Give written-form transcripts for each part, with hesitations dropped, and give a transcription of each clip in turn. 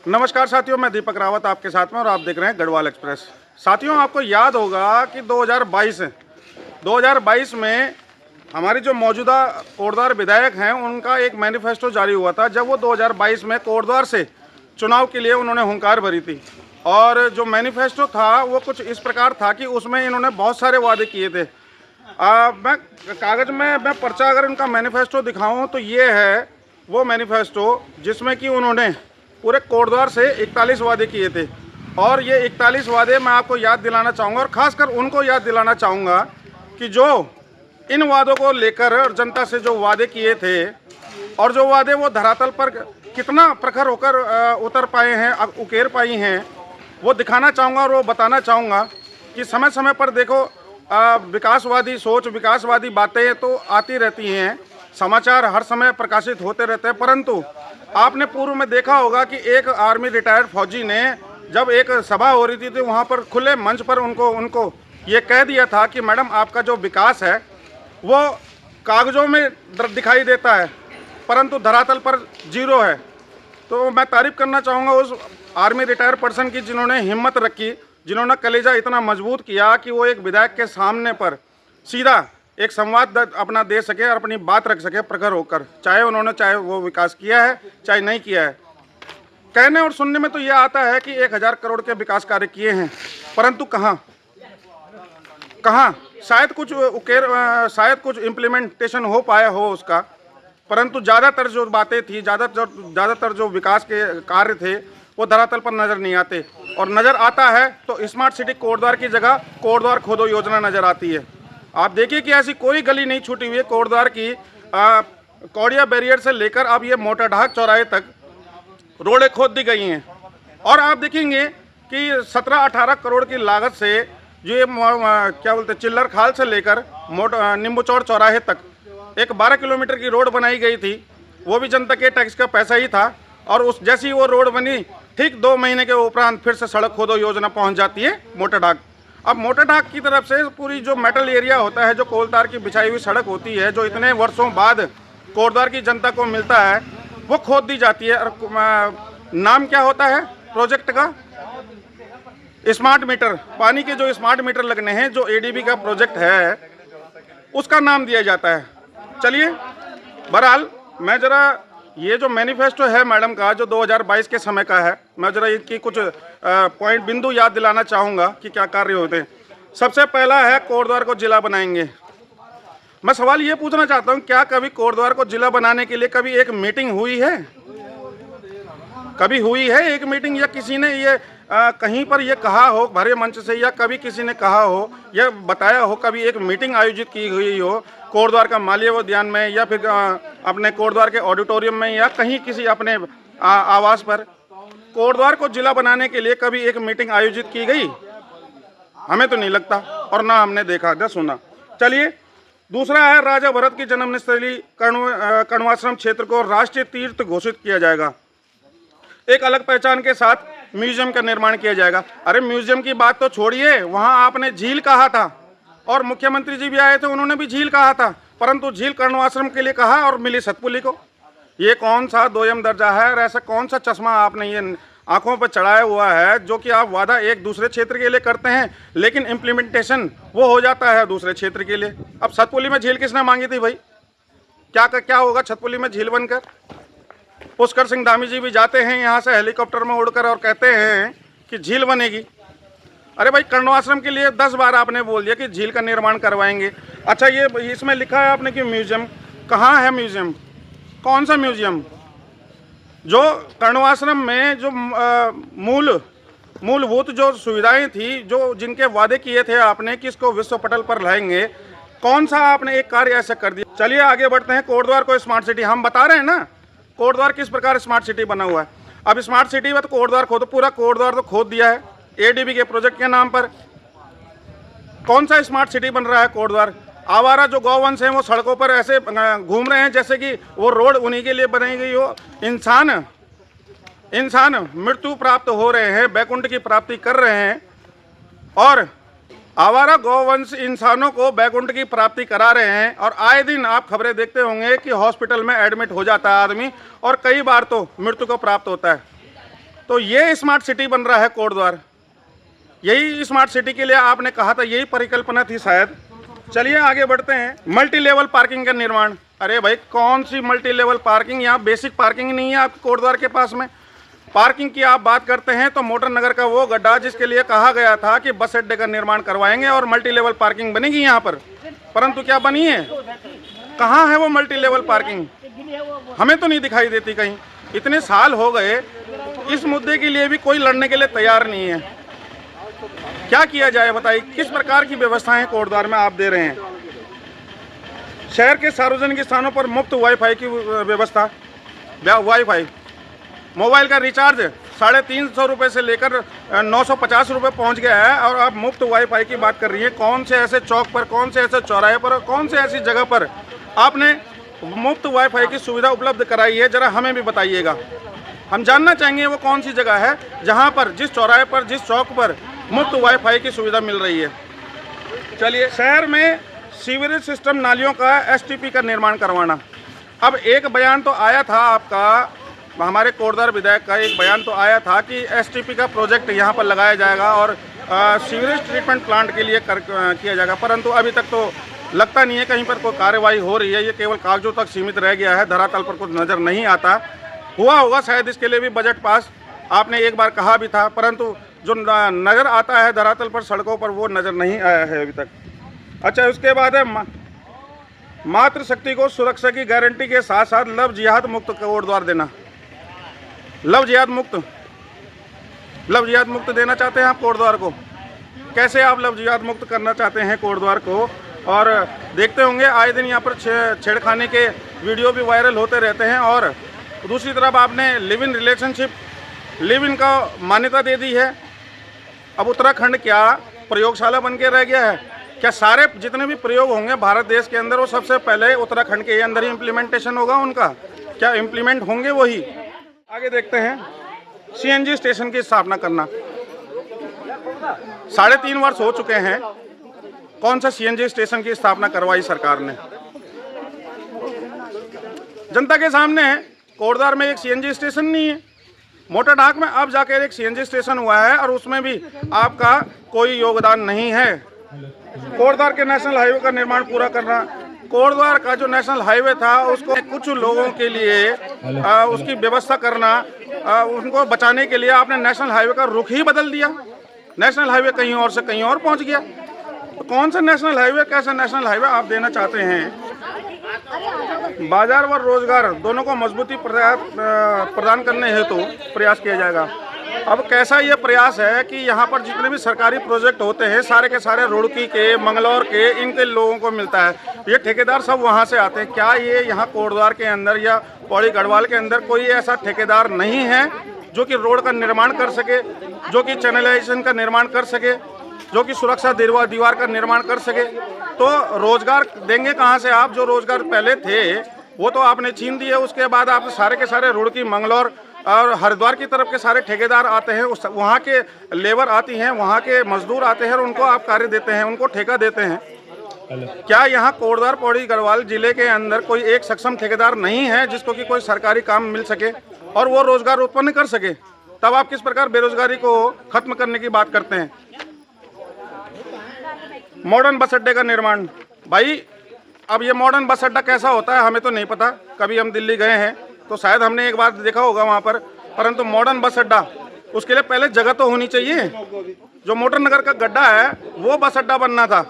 नमस्कार साथियों, मैं दीपक रावत आपके साथ में और आप देख रहे हैं गढ़वाल एक्सप्रेस। साथियों, आपको याद होगा कि 2022 में हमारी जो मौजूदा कोटद्वार विधायक हैं उनका एक मैनिफेस्टो जारी हुआ था। जब वो 2022 में कोटद्वार से चुनाव के लिए उन्होंने हुंकार भरी थी और जो मैनिफेस्टो था वो कुछ इस प्रकार था कि उसमें इन्होंने बहुत सारे वादे किए थे। मैं कागज़ में मैं पर्चा अगर इनका मैनिफेस्टो दिखाऊं तो ये है वो मैनिफेस्टो जिसमें कि उन्होंने पूरे कोटद्वार से 41 वादे किए थे। और ये 41 वादे मैं आपको याद दिलाना चाहूँगा और ख़ासकर उनको याद दिलाना चाहूँगा कि जो इन वादों को लेकर जनता से जो वादे किए थे और जो वादे वो धरातल पर कितना प्रखर होकर उतर पाए हैं, उकेर पाई हैं, वो दिखाना चाहूँगा और वो बताना चाहूँगा कि समय समय पर देखो विकासवादी सोच, विकासवादी बातें तो आती रहती हैं, समाचार हर समय प्रकाशित होते रहते हैं, परंतु आपने पूर्व में देखा होगा कि एक आर्मी रिटायर्ड फौजी ने जब एक सभा हो रही थी तो वहाँ पर खुले मंच पर उनको ये कह दिया था कि मैडम आपका जो विकास है वो कागज़ों में दिखाई देता है परंतु धरातल पर जीरो है। तो मैं तारीफ़ करना चाहूँगा उस आर्मी रिटायर्ड पर्सन की जिन्होंने हिम्मत रखी, जिन्होंने कलेजा इतना मजबूत किया कि वो एक विधायक के सामने पर सीधा एक संवाद अपना दे सके और अपनी बात रख सके प्रखर होकर, चाहे वो विकास किया है चाहे नहीं किया है। कहने और सुनने में तो ये आता है कि 1000 करोड़ के विकास कार्य किए हैं, परंतु कहाँ शायद कुछ इम्प्लीमेंटेशन हो पाया हो उसका, परंतु ज़्यादातर जो बातें थी, ज़्यादातर जो विकास के कार्य थे वो धरातल पर नज़र नहीं आते। और नज़र आता है तो स्मार्ट सिटी कोटद्वार की जगह कोटद्वार खोदो योजना नज़र आती है। आप देखिए कि ऐसी कोई गली नहीं छूटी हुई है कोटद्वार की। कौड़िया बैरियर से लेकर अब ये मोटाढाक चौराहे तक रोडें खोद दी गई हैं। और आप देखेंगे कि 17-18 करोड़ की लागत से ये क्या बोलते हैं, चिल्लर खाल से लेकर नींबू चौड़ चौराहे तक एक 12 किलोमीटर की रोड बनाई गई थी। वो भी जनता के टैक्स का पैसा ही था। और उस जैसी वो रोड बनी ठीक 2 महीने के उपरांत फिर से सड़क खोदो योजना पहुंच जाती है मोटाढाक। अब मोटाढाक की तरफ से पूरी जो मेटल एरिया होता है, जो कोलतार की बिछाई हुई सड़क होती है, जो इतने वर्षों बाद कोटद्वार की जनता को मिलता है, वो खोद दी जाती है। और नाम क्या होता है प्रोजेक्ट का? Smart meter. पानी के जो स्मार्ट मीटर लगने हैं, जो एडीबी का प्रोजेक्ट है, उसका नाम दिया जाता है। चलिए, बहरहाल मैं ज़रा ये जो मैनिफेस्टो है मैडम का, जो 2022 के समय का है, मैं ज़रा इसकी कुछ पॉइंट बिंदु याद दिलाना चाहूँगा कि क्या कार्य होते हैं। सबसे पहला है कोटद्वार को जिला बनाएंगे। मैं सवाल ये पूछना चाहता हूँ, क्या कभी कोटद्वार को जिला बनाने के लिए कभी एक मीटिंग हुई है? कभी हुई है एक मीटिंग? या किसी ने ये कहीं पर ये कहा हो भरे मंच से, या कभी किसी ने कहा हो या बताया हो, कभी एक मीटिंग आयोजित की हुई हो कोटद्वार का माल्य उद्यान में या फिर अपने कोटद्वार के ऑडिटोरियम में या कहीं किसी अपने आवास पर कोटद्वार को जिला बनाने के लिए कभी एक मीटिंग आयोजित की गई? हमें तो नहीं लगता और ना हमने देखा न सुना। चलिए, दूसरा है राजा भरत की जन्मस्थली कण्वाश्रम क्षेत्र को राष्ट्रीय तीर्थ घोषित किया जाएगा। एक अलग पहचान के साथ म्यूजियम का निर्माण किया जाएगा। अरे म्यूजियम की बात तो छोड़िए, वहाँ आपने झील कहा था और मुख्यमंत्री जी भी आए थे, उन्होंने भी झील कहा था, परंतु झील कण्वाश्रम के लिए कहा और मिली सतपुली को। ये कौन सा दोयम दर्जा है और ऐसा कौन सा चश्मा आपने ये आंखों पर चढ़ाया हुआ है जो कि आप वादा एक दूसरे क्षेत्र के लिए करते हैं लेकिन इम्प्लीमेंटेशन वो हो जाता है दूसरे क्षेत्र के लिए। अब सतपुली में झील किसने मांगी थी भाई? क्या होगा सतपुली में झील बनकर? पुष्कर सिंह धामी जी भी जाते हैं यहाँ से हेलीकॉप्टर में उड़कर और कहते हैं कि झील बनेगी। अरे भाई, कण्वाश्रम के लिए 10 बार आपने बोल दिया कि झील का निर्माण करवाएंगे। अच्छा, ये इसमें लिखा है आपने कि म्यूजियम। कहाँ है म्यूजियम? कौन सा म्यूजियम? जो कण्वाश्रम में जो मूलभूत जो सुविधाएं थी, जो जिनके वादे किए थे आपने कि इसको विश्व पटल पर लाएंगे, कौन सा आपने एक कार्य ऐसा कर दिया? चलिए आगे बढ़ते हैं। कोटद्वार को स्मार्ट सिटी हम बता रहे हैं ना, कोटद्वार किस प्रकार स्मार्ट सिटी बना हुआ है। अब स्मार्ट सिटी में तो कोटद्वार पूरा कोटद्वार तो खोद दिया है एडीबी के प्रोजेक्ट के नाम पर। कौन सा स्मार्ट सिटी बन रहा है कोटद्वार? आवारा जो गौवंश हैं वो सड़कों पर ऐसे घूम रहे हैं जैसे कि वो रोड उन्हीं के लिए बनाई गई हो। इंसान मृत्यु प्राप्त हो रहे हैं, बैकुंठ की प्राप्ति कर रहे हैं और आवारा गौवंश इंसानों को बैकुंठ की प्राप्ति करा रहे हैं। और आए दिन आप खबरें देखते होंगे कि हॉस्पिटल में एडमिट हो जाता है आदमी और कई बार तो मृत्यु को प्राप्त होता है। तो ये स्मार्ट सिटी बन रहा है कोटद्वार। यही स्मार्ट सिटी के लिए आपने कहा था, यही परिकल्पना थी शायद। चलिए आगे बढ़ते हैं। मल्टी लेवल पार्किंग का निर्माण। अरे भाई कौन सी मल्टी लेवल पार्किंग, यहाँ बेसिक पार्किंग नहीं है आपके कोटद्वार के पास में। पार्किंग की आप बात करते हैं तो मोटर नगर का वो गड्ढा जिसके लिए कहा गया था कि बस अड्डे का निर्माण करवाएंगे और मल्टी लेवल पार्किंग बनेगी यहाँ पर, परंतु क्या बनी है? कहाँ है वो मल्टी लेवल पार्किंग? हमें तो नहीं दिखाई देती कहीं। इतने साल हो गए, इस मुद्दे के लिए भी कोई लड़ने के लिए तैयार नहीं है। क्या किया जाए बताइए, किस प्रकार की व्यवस्थाएं कोटद्वार में आप दे रहे हैं? शहर के सार्वजनिक स्थानों पर मुफ्त वाईफाई की व्यवस्था, वाईफाई मोबाइल का रिचार्ज 350 रुपये से लेकर 950 रुपये पहुँच गया है, और आप मुफ्त वाईफाई की बात कर रही है। कौन से ऐसे चौक पर, कौन से ऐसे चौराहे पर, कौन से ऐसी जगह पर आपने मुफ्त वाईफाई की सुविधा उपलब्ध कराई है? ज़रा हमें भी बताइएगा, हम जानना चाहेंगे वो कौन सी जगह है जहाँ पर, जिस चौराहे पर, जिस चौक पर मुफ्त वाईफाई की सुविधा मिल रही है। चलिए, शहर में सीवरेज सिस्टम, नालियों का एसटीपी का निर्माण करवाना। अब एक बयान तो आया था आपका, हमारे कोटद्वार विधायक का एक बयान तो आया था कि एसटीपी का प्रोजेक्ट यहाँ पर लगाया जाएगा और सीवरेज ट्रीटमेंट प्लांट के लिए किया जाएगा, परंतु अभी तक तो लगता नहीं है कहीं पर कोई कार्रवाई हो रही है। ये केवल कागजों तक सीमित रह गया है, धरातल पर कुछ नज़र नहीं आता। हुआ होगा शायद इसके लिए भी बजट पास, आपने एक बार कहा भी था, परंतु जो नज़र आता है धरातल पर, सड़कों पर, वो नज़र नहीं आया है अभी तक। अच्छा, उसके बाद है मातृशक्ति को सुरक्षा की गारंटी के साथ साथ लव जिहाद मुक्त कोटद्वार देना। लव जिहाद मुक्त देना चाहते हैं आप कोटद्वार को? कैसे आप लव जिहाद मुक्त करना चाहते हैं कोटद्वार को? और देखते होंगे आए दिन यहाँ पर छेड़खानी के वीडियो भी वायरल होते रहते हैं। और दूसरी तरफ आपने live in relationship, live in का मान्यता दे दी है। अब उत्तराखंड क्या प्रयोगशाला बन के रह गया है? क्या सारे जितने भी प्रयोग होंगे भारत देश के अंदर, वो सबसे पहले उत्तराखंड के अंदर ही इम्प्लीमेंटेशन होगा उनका? क्या इम्प्लीमेंट होंगे वही? आगे देखते हैं। सीएनजी स्टेशन की स्थापना करना। 3.5 वर्ष हो चुके हैं, कौन सा सीएनजी स्टेशन की स्थापना करवाई सरकार ने? जनता के सामने है, कोटद्वार में एक सीएनजी स्टेशन नहीं है। मोटरडाक में अब जाकर एक सीएनजी स्टेशन हुआ है और उसमें भी आपका कोई योगदान नहीं है। कोटद्वार के नेशनल हाईवे का निर्माण पूरा करना। कोटद्वार का जो नेशनल हाईवे था उसको कुछ लोगों के लिए उसकी व्यवस्था करना, उनको बचाने के लिए आपने नेशनल हाईवे का रुख ही बदल दिया। नेशनल हाईवे कहीं और से कहीं और पहुंच गया। तो कौन सा नेशनल हाईवे, कैसा नेशनल हाईवे आप देना चाहते हैं? बाजार व रोजगार दोनों को मजबूती प्रदान करने हेतु प्रयास किया जाएगा। अब कैसा ये प्रयास है कि यहाँ पर जितने भी सरकारी प्रोजेक्ट होते हैं सारे के सारे रुड़की के, मंगलौर के, इनके लोगों को मिलता है। ये ठेकेदार सब वहाँ से आते हैं। क्या ये यहाँ कोटद्वार के अंदर या पौड़ी गढ़वाल के अंदर कोई ऐसा ठेकेदार नहीं है जो कि रोड का निर्माण कर सके, जो कि चैनलाइजेशन का निर्माण कर सके, जो कि सुरक्षा दीवार का निर्माण कर सके? तो रोजगार देंगे कहाँ से आप? जो रोजगार पहले थे वो तो आपने छीन दिए। उसके बाद आप सारे के सारे रुड़की, मंगलौर और हरिद्वार की तरफ के सारे ठेकेदार आते हैं, वहाँ के लेबर आती हैं, वहाँ के मजदूर आते हैं और उनको आप कार्य देते हैं, उनको ठेका देते हैं। क्या यहाँ कोटद्वार पौड़ी गढ़वाल जिले के अंदर कोई एक सक्षम ठेकेदार नहीं है जिसको कि कोई सरकारी काम मिल सके और वो रोजगार उत्पन्न कर सके? तब आप किस प्रकार बेरोजगारी को खत्म करने की बात करते हैं? मॉडर्न बस अड्डे का निर्माण। भाई अब ये मॉडर्न बस अड्डा कैसा होता है हमें तो नहीं पता। कभी हम दिल्ली गए हैं तो शायद हमने एक बार देखा होगा वहाँ पर, परंतु मॉडर्न बस अड्डा, उसके लिए पहले जगह तो होनी चाहिए। जो मोटर नगर का गड्ढा है वो बस अड्डा बनना था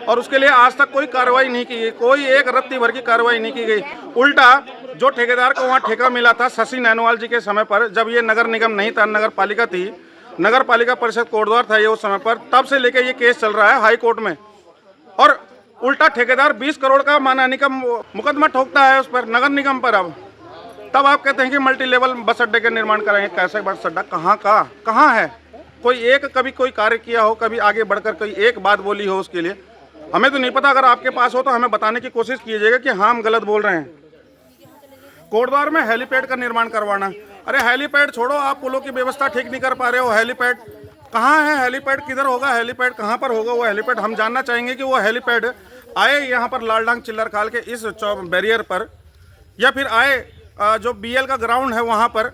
और उसके लिए आज तक कोई कार्रवाई नहीं की गई, कोई एक रत्ती भर की कार्रवाई नहीं की गई। उल्टा जो ठेकेदार को वहाँ ठेका मिला था शशि नैनवाल जी के समय पर, जब ये नगर निगम नहीं था, नगर पालिका थी, नगर पालिका परिषद कोटद्वार था ये उस समय पर, तब से लेकर ये केस चल रहा है हाई कोर्ट में। और उल्टा ठेकेदार 20 करोड़ का मानहानि का मुकदमा ठोकता है उस पर, नगर निगम पर। अब तब आप कहते हैं कि मल्टी लेवल बस अड्डे का निर्माण करेंगे। कैसे बस अड्डा कहाँ है? कोई एक कभी कोई कार्य किया हो, कभी आगे बढ़कर कोई एक बात बोली हो उसके लिए? हमें तो नहीं पता। अगर आपके पास हो तो हमें बताने की कोशिश कीजिएगा कि हाँ हम गलत बोल रहे हैं। कोटद्वार में हेलीपैड का निर्माण करवाना। अरे हेलीपैड छोड़ो, आप पुलों की व्यवस्था ठीक नहीं कर पा रहे हो। हेलीपैड कहाँ है? हेलीपैड किधर होगा? हेलीपैड कहाँ पर होगा वो हेलीपैड? हम जानना चाहेंगे कि वो हेलीपैड आए यहाँ पर लालडांग चिल्लर खाल के इस बैरियर पर, या फिर आए जो बीएल का ग्राउंड है वहाँ पर,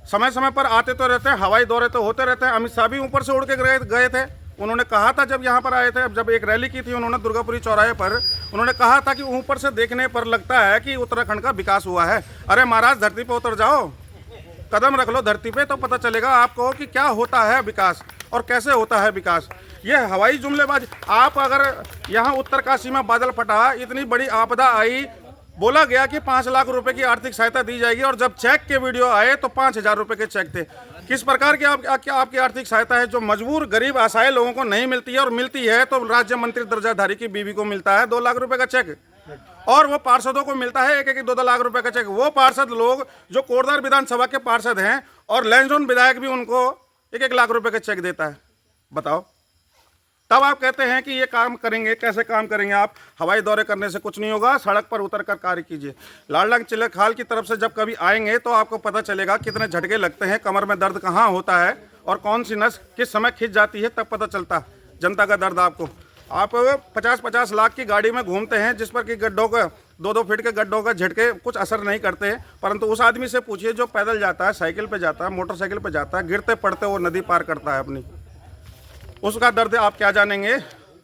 समय समय पर आते तो रहते हैं, हवाई दौरे तो होते रहते हैं। अमित शाह भी ऊपर से उड़ के गए थे। उन्होंने कहा था जब यहाँ पर आए थे, जब एक रैली की थी उन्होंने दुर्गापुरी चौराहे पर, उन्होंने कहा था कि ऊपर से देखने पर लगता है कि उत्तराखंड का विकास हुआ है। अरे महाराज, धरती पर उतर जाओ, कदम रख लो धरती पे, तो पता चलेगा आपको कि क्या होता है विकास और कैसे होता है विकास। ये हवाई जुमलेबाज। आप अगर यहाँ उत्तरकाशी में बादल फटा, इतनी बड़ी आपदा आई, बोला गया कि 5 लाख रुपए की आर्थिक सहायता दी जाएगी, और जब चेक के वीडियो आए तो 5,000 रुपए के चेक थे। किस प्रकार की आपकी आर्थिक सहायता है जो मजबूर गरीब असहाय लोगों को नहीं मिलती है, और मिलती है तो राज्य मंत्री दर्जाधारी की बीवी को मिलता है 2 लाख रुपए का चेक, और वो पार्षदों को मिलता है 1-2 लाख रुपए का चेक। वो पार्षद लोग जो कोटद्वार विधानसभा के पार्षद हैं, और लैंसडौन विधायक भी उनको 1-1 लाख रुपए का चेक देता है। बताओ, तब आप कहते हैं कि ये काम करेंगे। कैसे काम करेंगे आप? हवाई दौरे करने से कुछ नहीं होगा, सड़क पर उतर कर कार्य कीजिए। लालडंग चिल्लखाल की तरफ से जब कभी आएंगे तो आपको पता चलेगा कितने झटके लगते हैं, कमर में दर्द कहाँ होता है और कौन सी नस किस समय खिंच जाती है, तब पता चलता जनता का दर्द आपको। आप 50-50 लाख की गाड़ी में घूमते हैं, जिस पर कि गड्ढों का 2-2 फीट के गड्ढों का झटके कुछ असर नहीं करते, परंतु उस आदमी से पूछिए जो पैदल जाता है, साइकिल पे जाता है, मोटरसाइकिल पे जाता है, गिरते पड़ते वो नदी पार करता है अपनी, उसका दर्द आप क्या जानेंगे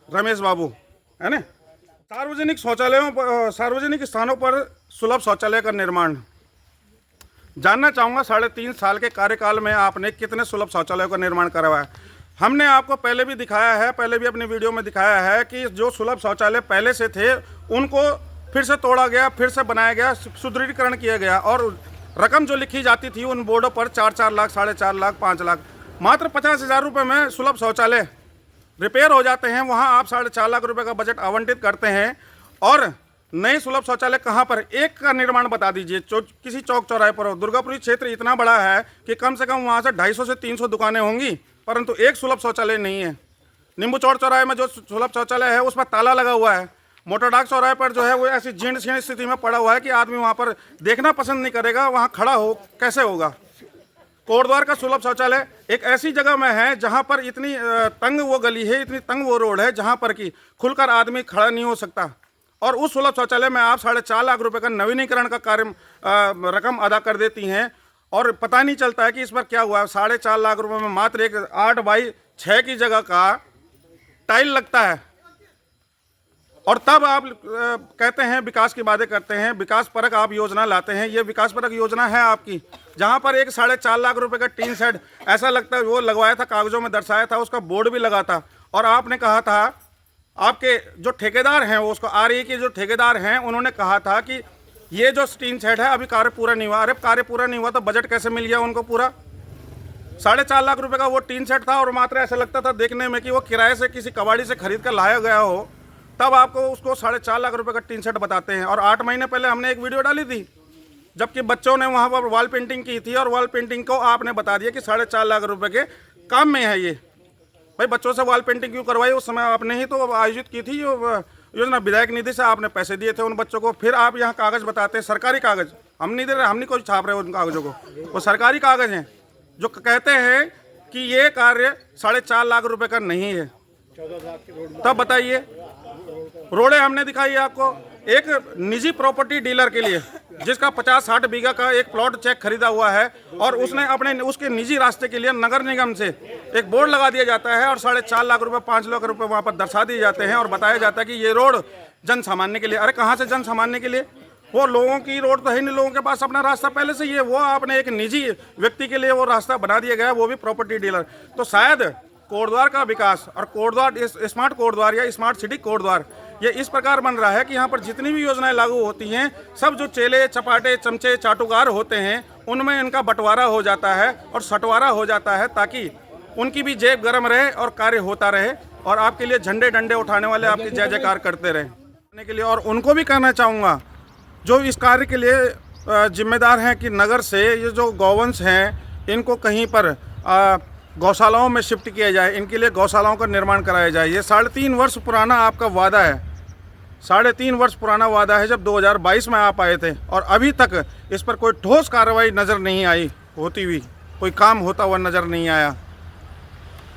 रमेश बाबू, है ना। सार्वजनिक स्थानों पर सुलभ शौचालय का निर्माण जानना चाहूँगा। 3.5 साल के कार्यकाल में आपने कितने सुलभ शौचालयों का निर्माण करवाया? हमने आपको पहले भी दिखाया है, पहले भी अपनी वीडियो में दिखाया है कि जो सुलभ शौचालय पहले से थे उनको फिर से तोड़ा गया, फिर से बनाया गया, सुदृढ़ीकरण किया गया, और रकम जो लिखी जाती थी उन बोर्डों पर 4-4 लाख, 4.5 लाख, 5 लाख, मात्र 50,000 रुपये में सुलभ शौचालय रिपेयर हो जाते हैं। वहाँ आप 4.5 लाख रुपए का बजट आवंटित करते हैं, और नए सुलभ शौचालय कहाँ पर? एक का निर्माण बता दीजिए, किसी चौक चौराहे पर हो। दुर्गापुरी क्षेत्र इतना बड़ा है कि कम से कम वहाँ से 250 से 300 दुकानें होंगी, परंतु एक सुलभ शौचालय नहीं है। नींबू चौड़ चौराहे में जो सुलभ शौचालय है उस पर ताला लगा हुआ है। मोटरडाक चौराहे पर जो है वो ऐसी जीर्ण शीर्ण स्थिति में पड़ा हुआ है कि आदमी वहाँ पर देखना पसंद नहीं करेगा, वहाँ खड़ा हो कैसे होगा। कोटद्वार का सुलभ शौचालय एक ऐसी जगह में है जहां पर इतनी तंग वो गली है, इतनी तंग वो रोड है, जहां पर कि खुलकर आदमी खड़ा नहीं हो सकता, और उस सुलभ शौचालय में आप 4.5 लाख रुपए का नवीनीकरण का कार्य रकम अदा कर देती हैं, और पता नहीं चलता है कि इस पर क्या हुआ है। 4.5 लाख रुपए में मात्र एक 8x6 की जगह का टाइल लगता है, और तब आप कहते हैं विकास की बातें करते हैं, विकास परक आप योजना लाते हैं। ये विकास परक योजना है आपकी, जहां पर एक 4.5 लाख रुपए का टीन शेड ऐसा लगता है वो लगवाया था, कागजों में दर्शाया था, उसका बोर्ड भी लगा था, और आपने कहा था आपके जो ठेकेदार हैं वो उसको RE के जो ठेकेदार हैं उन्होंने कहा था कि ये जो टीन शेड है अभी कार्य पूरा नहीं हुआ। अरे कार्य पूरा नहीं हुआ तो बजट कैसे मिल गया उनको पूरा? 4.5 लाख रुपए का वो टीन शेड था, और मात्र ऐसा लगता था देखने में कि वो किराए से किसी कबाड़ी से खरीद कर लाया गया हो, तब आपको उसको 4.5 लाख रुपए का टीन शेड बताते हैं। और 8 महीने पहले हमने एक वीडियो डाली थी, जबकि बच्चों ने वहाँ पर वॉल पेंटिंग की थी, और वॉल पेंटिंग को आपने बता दिया कि 4.5 लाख रुपए के काम में है ये। भाई बच्चों से वॉल पेंटिंग क्यों करवाई? उस समय आपने ही तो आयोजित की थी योजना, विधायक निधि से आपने पैसे दिए थे उन बच्चों को। फिर आप यहाँ कागज बताते हैं, सरकारी कागज, हम नहीं दे रहे, हम नहीं कोई छाप रहे उन कागजों को, वो सरकारी कागज हैं जो कहते हैं कि ये कार्य 4.5 लाख रुपए का नहीं है। तब बताइए, रोडें हमने दिखाई है आपको। एक निजी प्रॉपर्टी डीलर के लिए जिसका 50-60 बीघा का एक प्लॉट चेक खरीदा हुआ है, और उसने उसके निजी रास्ते के लिए नगर निगम से एक बोर्ड लगा दिया जाता है, और 4.5 लाख रुपए, 5 लाख रुपए वहाँ पर दर्शा दिए जाते हैं, और बताया जाता है कि ये रोड जन सामान्य के लिए। अरे कहाँ से जन सामान्य के लिए? वो लोगों की रोड तो है नहीं, लोगों के पास अपना रास्ता पहले से ही है। वो आपने एक निजी व्यक्ति के लिए वो रास्ता बना दिया गया है, वो भी प्रॉपर्टी डीलर। तो शायद कोटद्वार का विकास और कोटद्वार स्मार्ट कोटद्वार या स्मार्ट सिटी कोटद्वार ये इस प्रकार बन रहा है कि यहाँ पर जितनी भी योजनाएं लागू होती हैं, सब जो चेले चपाटे चमचे चाटुकार होते हैं उनमें इनका बंटवारा हो जाता है और सटवारा हो जाता है, ताकि उनकी भी जेब गर्म रहे और कार्य होता रहे, और आपके लिए झंडे डंडे उठाने वाले आपकी जय जयकार करते रहें के लिए। और उनको भी कहना चाहूँगा जो इस कार्य के लिए जिम्मेदार हैं कि नगर से ये जो गौवंश हैं इनको कहीं पर गौशालाओं में शिफ्ट किया जाए, इनके लिए गौशालाओं का निर्माण कराया जाए। ये 3.5 वर्ष पुराना आपका वादा है, 3.5 वर्ष पुराना वादा है, जब 2022 में आप आए थे, और अभी तक इस पर कोई ठोस कार्रवाई नज़र नहीं आई होती हुई, कोई काम होता हुआ नज़र नहीं आया।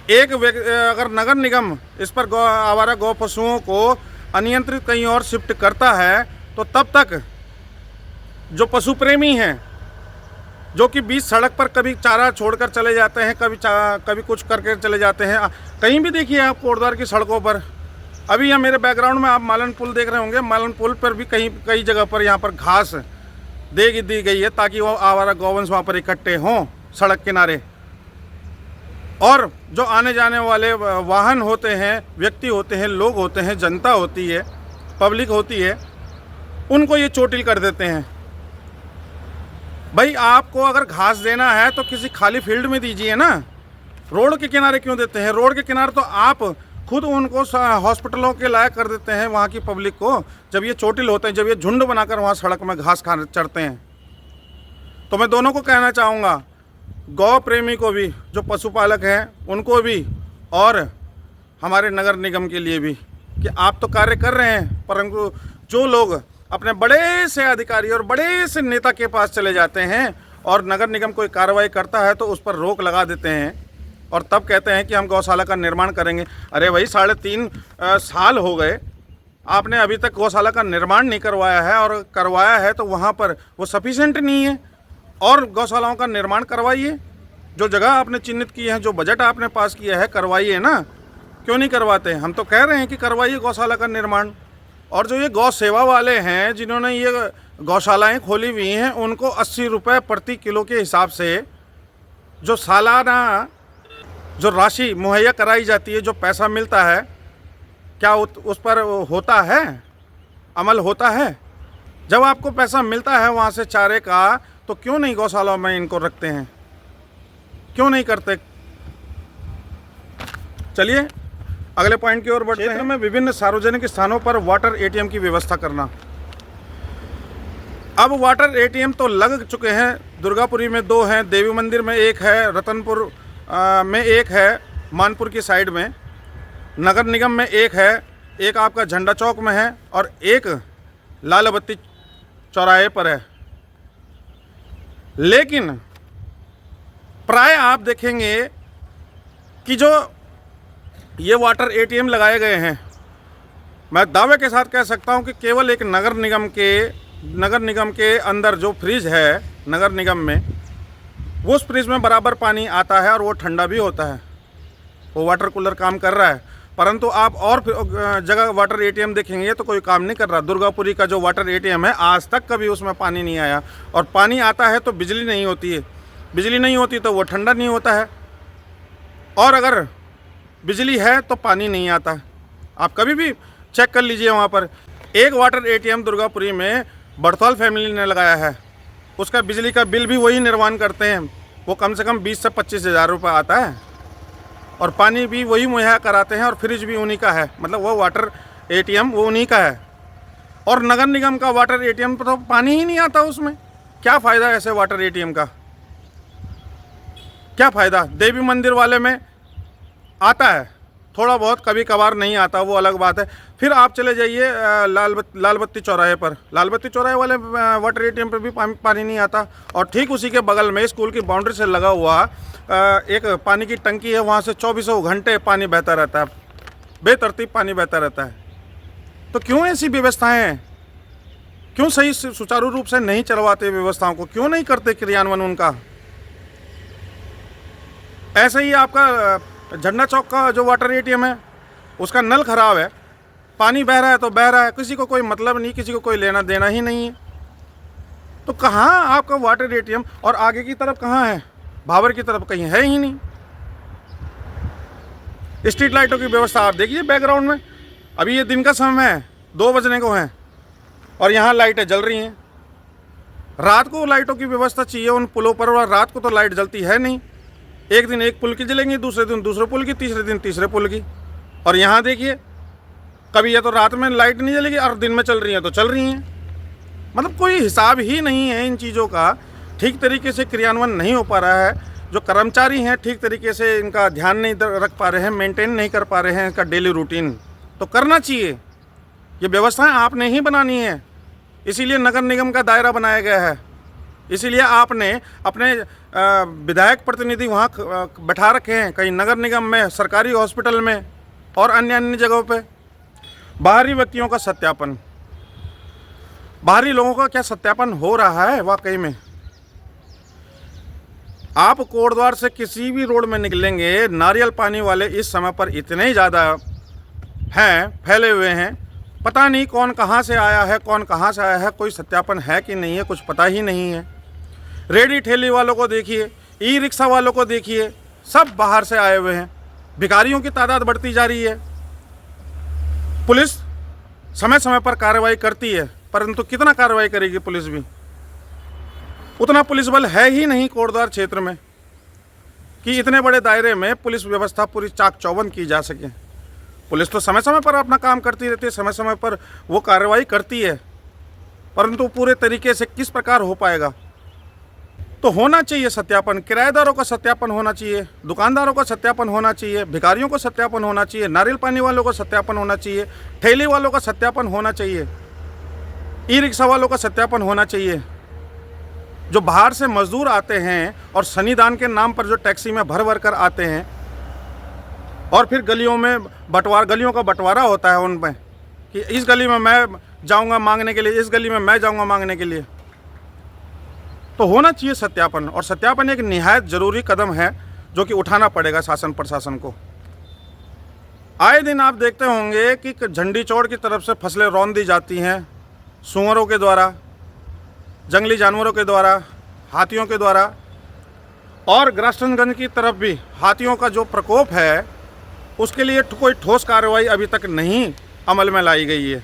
अगर नगर निगम इस पर आवारा गौ पशुओं को अनियंत्रित कहीं और शिफ्ट करता है तो तब तक जो पशु प्रेमी हैं जो कि बीच सड़क पर कभी चारा छोड़कर चले जाते हैं, कभी कुछ करके चले जाते हैं। कहीं भी देखिए आप कोटद्वार की सड़कों पर, अभी यहाँ मेरे बैकग्राउंड में आप मालन पुल देख रहे होंगे, मालन पुल पर भी कई जगह पर यहाँ पर घास दी गई है ताकि वो आवारा गौवंश वहाँ पर इकट्ठे हों सड़क किनारे। और जो आने जाने वाले वाहन होते हैं, व्यक्ति होते हैं, लोग होते हैं, जनता होती है, पब्लिक होती है, उनको ये चोटिल कर देते हैं। भाई आपको अगर घास देना है तो किसी खाली फील्ड में दीजिए ना, रोड के किनारे क्यों देते हैं? रोड के किनारे तो आप खुद उनको हॉस्पिटलों के लायक कर देते हैं वहाँ की पब्लिक को, जब ये चोटिल होते हैं, जब ये झुंड बनाकर वहाँ सड़क में घास खा चढ़ते हैं। तो मैं दोनों को कहना चाहूँगा, गौ प्रेमी को भी, जो पशुपालक हैं उनको भी, और हमारे नगर निगम के लिए भी, कि आप तो कार्य कर रहे हैं, परंतु जो लोग अपने बड़े से अधिकारी और बड़े से नेता के पास चले जाते हैं और नगर निगम कोई कार्रवाई करता है तो उस पर रोक लगा देते हैं और तब कहते हैं कि हम गौशाला का निर्माण करेंगे। अरे भाई 3.5 साल हो गए, आपने अभी तक गौशाला का निर्माण नहीं करवाया है, और करवाया है तो वहाँ पर वो सफिशिएंट नहीं है, और गौशालाओं का निर्माण करवाइए। जो जगह आपने चिन्हित की है, जो बजट आपने पास किया है, करवाइए ना, क्यों नहीं करवाते? हम तो कह रहे हैं कि करवाइए गौशाला का निर्माण। और जो ये गौ सेवा वाले हैं, जिन्होंने ये गौशालाएं खोली हुई हैं, उनको 80 रुपये प्रति किलो के हिसाब से जो सालाना जो राशि मुहैया कराई जाती है, जो पैसा मिलता है, क्या उस पर होता है, अमल होता है? जब आपको पैसा मिलता है वहाँ से चारे का, तो क्यों नहीं गौशालाओं में इनको रखते हैं, क्यों नहीं करते? चलिए अगले पॉइंट की ओर बढ़ते हैं। में विभिन्न सार्वजनिक स्थानों पर वाटर एटीएम की व्यवस्था करना। अब वाटर एटीएम तो लग चुके हैं। दुर्गापुरी में 2 हैं, देवी मंदिर में 1 है, रतनपुर में 1 है, मानपुर की साइड में, नगर निगम में 1 है, एक आपका झंडा चौक में है, और एक लाल बत्ती चौराहे पर है। लेकिन प्राय आप देखेंगे कि जो ये वाटर एटीएम लगाए गए हैं, मैं दावे के साथ कह सकता हूं कि केवल एक नगर निगम के अंदर जो फ्रिज है नगर निगम में, वो उस फ्रिज में बराबर पानी आता है और वो ठंडा भी होता है, वो वाटर कूलर काम कर रहा है। परंतु आप और जगह वाटर एटीएम देखेंगे तो कोई काम नहीं कर रहा। दुर्गापुरी का जो वाटर एटीएम है, आज तक कभी उसमें पानी नहीं आया, और पानी आता है तो बिजली नहीं होती है, बिजली नहीं होती तो वो ठंडा नहीं होता है, और अगर बिजली है तो पानी नहीं आता। आप कभी भी चेक कर लीजिए। वहाँ पर एक वाटर एटीएम दुर्गापुरी में बड़तौल फैमिली ने लगाया है, उसका बिजली का बिल भी वही निर्माण करते हैं, वो कम से कम 20 से 25 हज़ार रुपये आता है, और पानी भी वही मुहैया कराते हैं, और फ्रिज भी उन्हीं का है, मतलब वो वाटर एटीएम वो उन्हीं का है। और नगर निगम का वाटर एटीएम पर तो पानी ही नहीं आता, उसमें क्या फ़ायदा ऐसे वाटर एटीएम का, क्या फ़ायदा? देवी मंदिर वाले में आता है थोड़ा बहुत, कभी कभार नहीं आता, वो अलग बात है। फिर आप चले जाइए लाल बत्ती चौराहे पर, लाल बत्ती चौराहे वाले वाटर एटीएम पर भी पानी नहीं आता। और ठीक उसी के बगल में स्कूल की बाउंड्री से लगा हुआ एक पानी की टंकी है, वहाँ से 24 घंटे पानी बहता रहता है, बेतरतीब पानी बहता रहता है। तो क्यों ऐसी व्यवस्थाएं हैं? क्यों सही सुचारू रूप से नहीं चलवाते व्यवस्थाओं को, क्यों नहीं करते क्रियान्वयन उनका? ऐसे ही आपका झंडा चौक का जो वाटर एटीएम है, उसका नल खराब है, पानी बह रहा है तो बह रहा है, किसी को कोई मतलब नहीं, किसी को कोई लेना देना ही नहीं है। तो कहाँ आपका वाटर एटीएम? और आगे की तरफ कहाँ है? भावर की तरफ कहीं है ही नहीं। स्ट्रीट लाइटों की व्यवस्था आप देखिए बैकग्राउंड में, अभी ये दिन का समय है, 2 बजने को हैं, और यहाँ लाइटें जल रही हैं। रात को लाइटों की व्यवस्था चाहिए उन पुलों पर, और रात को तो लाइट जलती है नहीं। एक दिन एक पुल की जलेंगी, दूसरे दिन दूसरे पुल की, तीसरे दिन तीसरे पुल की। और यहाँ देखिए, कभी ये तो रात में लाइट नहीं जलेगी और दिन में चल रही हैं तो चल रही हैं। मतलब कोई हिसाब ही नहीं है इन चीज़ों का, ठीक तरीके से क्रियान्वयन नहीं हो पा रहा है। जो कर्मचारी हैं ठीक तरीके से इनका ध्यान नहीं रख पा रहे हैं, मेंटेन नहीं कर पा रहे हैं इनका डेली रूटीन। तो करना चाहिए, ये व्यवस्थाएं आपने ही बनानी है, इसीलिए नगर निगम का दायरा बनाया गया है, इसीलिए आपने अपने विधायक प्रतिनिधि वहाँ बैठा रखे हैं, कहीं नगर निगम में, सरकारी हॉस्पिटल में और अन्य जगहों पे। बाहरी व्यक्तियों का सत्यापन, बाहरी लोगों का क्या सत्यापन हो रहा है वाकई में? आप कोटद्वार से किसी भी रोड में निकलेंगे, नारियल पानी वाले इस समय पर इतने ज़्यादा हैं, फैले हुए हैं, पता नहीं कौन कहाँ से आया है, कौन कहाँ से आया है, कोई सत्यापन है कि नहीं है, कुछ पता ही नहीं है। रेडी ठेली वालों को देखिए, ई रिक्शा वालों को देखिए, सब बाहर से आए हुए हैं। भिखारियों की तादाद बढ़ती जा रही है। पुलिस समय समय पर कार्रवाई करती है, परंतु कितना कार्रवाई करेगी पुलिस भी? उतना पुलिस बल है ही नहीं कोटद्वार क्षेत्र में कि इतने बड़े दायरे में पुलिस व्यवस्था पूरी चाक चौबंद की जा सके। पुलिस तो समय समय पर अपना काम करती रहती है, समय समय पर वो कार्रवाई करती है, परंतु पूरे तरीके से किस प्रकार हो पाएगा? तो होना चाहिए सत्यापन, किराएदारों का सत्यापन होना चाहिए, दुकानदारों का सत्यापन होना चाहिए, भिखारियों को सत्यापन होना चाहिए, नारियल पानी वालों का सत्यापन होना चाहिए, ठेले वालों का सत्यापन होना चाहिए, ई रिक्शा वालों का सत्यापन होना चाहिए। जो बाहर से मजदूर आते हैं और शनिदान के नाम पर जो टैक्सी में भर भर कर आते हैं और फिर गलियों का बंटवारा होता है उनमें कि इस गली में मैं जाऊंगा मांगने के लिए, इस गली में मैं जाऊंगा मांगने के लिए। तो होना चाहिए सत्यापन, और सत्यापन एक निहायत ज़रूरी कदम है जो कि उठाना पड़ेगा शासन प्रशासन को। आए दिन आप देखते होंगे कि झंडी चौड़ की तरफ से फसलें रौंद दी जाती हैं, सूअरों के द्वारा, जंगली जानवरों के द्वारा, हाथियों के द्वारा, और ग्रासगंज की तरफ भी हाथियों का जो प्रकोप है उसके लिए कोई ठोस कार्रवाई अभी तक नहीं अमल में लाई गई है।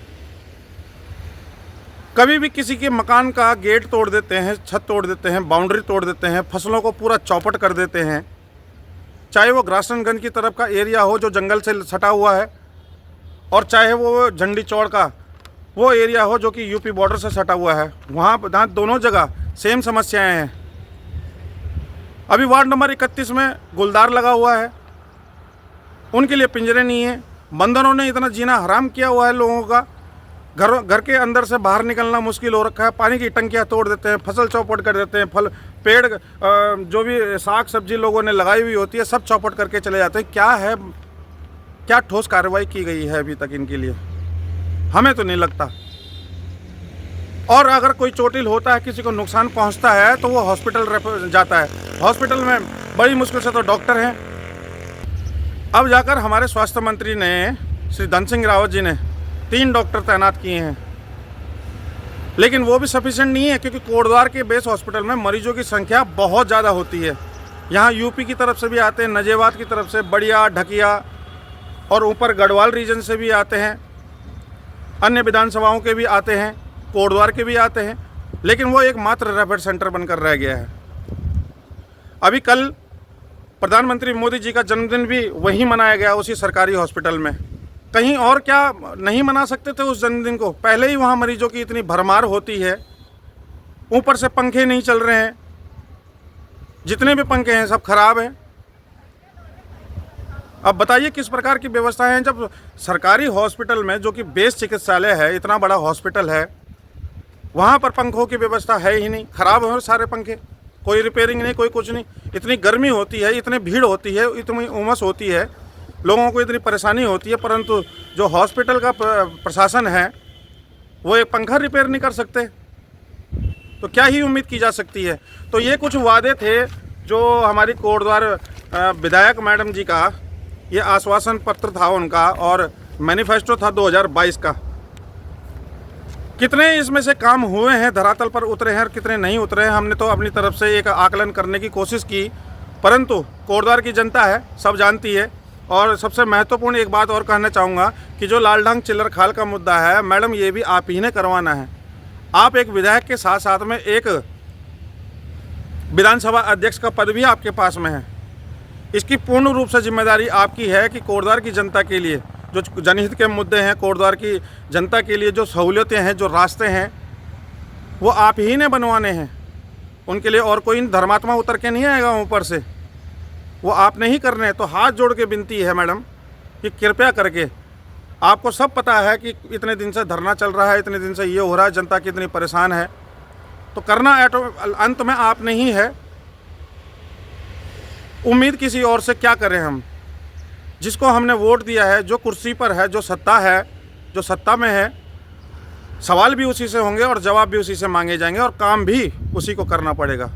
कभी भी किसी के मकान का गेट तोड़ देते हैं, छत तोड़ देते हैं, बाउंड्री तोड़ देते हैं, फसलों को पूरा चौपट कर देते हैं, चाहे वो ग्रासगंज की तरफ का एरिया हो जो जंगल से सटा हुआ है, और चाहे वो झंडी चौड़ का वो एरिया हो जो कि यूपी बॉर्डर से सटा हुआ है। वहाँ दोनों जगह सेम समस्याएं हैं। अभी वार्ड नंबर 31 में गुलदार लगा हुआ है, उनके लिए पिंजरे नहीं है। बंदरों ने इतना जीना हराम किया हुआ है लोगों का, घर के अंदर से बाहर निकलना मुश्किल हो रखा है। पानी की टंकियाँ तोड़ देते हैं, फसल चौपट कर देते हैं, फल पेड़ जो भी साग सब्जी लोगों ने लगाई हुई होती है सब चौपट करके चले जाते हैं। क्या है, क्या ठोस कार्रवाई की गई है अभी तक इनके लिए? हमें तो नहीं लगता। और अगर कोई चोटिल होता है, किसी को नुकसान पहुंचता है, तो वो हॉस्पिटल रेफर जाता है। हॉस्पिटल में बड़ी मुश्किल से तो डॉक्टर हैं। अब जाकर हमारे स्वास्थ्य मंत्री ने, श्री धन सिंह रावत जी ने 3 डॉक्टर तैनात किए हैं, लेकिन वो भी सफिशिएंट नहीं है, क्योंकि कोटद्वार के बेस हॉस्पिटल में मरीजों की संख्या बहुत ज़्यादा होती है। यहाँ यूपी की तरफ से भी आते हैं, नजेबाद की तरफ से, बड़िया, ढकिया और ऊपर गढ़वाल रीजन से भी आते हैं, अन्य विधानसभाओं के भी आते हैं, कोटद्वार के भी आते हैं, लेकिन वो एकमात्र रेफर सेंटर बनकर रह गया है। अभी कल प्रधानमंत्री मोदी जी का जन्मदिन भी वहीं मनाया गया, उसी सरकारी हॉस्पिटल में। कहीं और क्या नहीं मना सकते थे उस जन्मदिन को? पहले ही वहाँ मरीजों की इतनी भरमार होती है, ऊपर से पंखे नहीं चल रहे हैं, जितने भी पंखे हैं सब खराब हैं। अब बताइए किस प्रकार की व्यवस्था है जब सरकारी हॉस्पिटल में, जो कि बेस चिकित्सालय है, इतना बड़ा हॉस्पिटल है, वहाँ पर पंखों की व्यवस्था है ही नहीं, ख़राब हैं सारे पंखे, कोई रिपेयरिंग नहीं, कोई कुछ नहीं। इतनी गर्मी होती है, इतनी भीड़ होती है, इतनी उमस होती है, लोगों को इतनी परेशानी होती है, परंतु जो हॉस्पिटल का प्रशासन है वो एक पंखा रिपेयर नहीं कर सकते, तो क्या ही उम्मीद की जा सकती है? तो ये कुछ वादे थे जो हमारी कोटद्वार विधायक मैडम जी का, ये आश्वासन पत्र था उनका और मैनिफेस्टो था 2022 का। कितने इसमें से काम हुए हैं, धरातल पर उतरे हैं और कितने नहीं उतरे हैं, हमने तो अपनी तरफ से एक आकलन करने की कोशिश की, परंतु कोटद्वार की जनता है, सब जानती है। और सबसे महत्वपूर्ण एक बात और कहना चाहूँगा कि जो लालढांग चिल्लर खाल का मुद्दा है, मैडम ये भी आप ही ने करवाना है। आप एक विधायक के साथ साथ में एक विधानसभा अध्यक्ष का पद भी आपके पास में है। इसकी पूर्ण रूप से जिम्मेदारी आपकी है कि कोटद्वार की जनता के लिए जो जनहित के मुद्दे हैं, कोटद्वार की जनता के लिए जो सहूलियतें हैं, जो रास्ते हैं, वो आप ही ने बनवाने हैं। उनके लिए और कोई धर्मात्मा उतर के नहीं आएगा ऊपर से, वो आपने ही करने हैं। तो हाथ जोड़ के विनती है मैडम कि कृपया करके, आपको सब पता है कि इतने दिन से धरना चल रहा है, इतने दिन से ये हो रहा है, जनता कितनी परेशान है, तो करना अंत में आपने ही है। उम्मीद किसी और से क्या करें हम? जिसको हमने वोट दिया है, जो कुर्सी पर है, जो सत्ता है, जो सत्ता में है, सवाल भी उसी से होंगे और जवाब भी उसी से मांगे जाएंगे और काम भी उसी को करना पड़ेगा।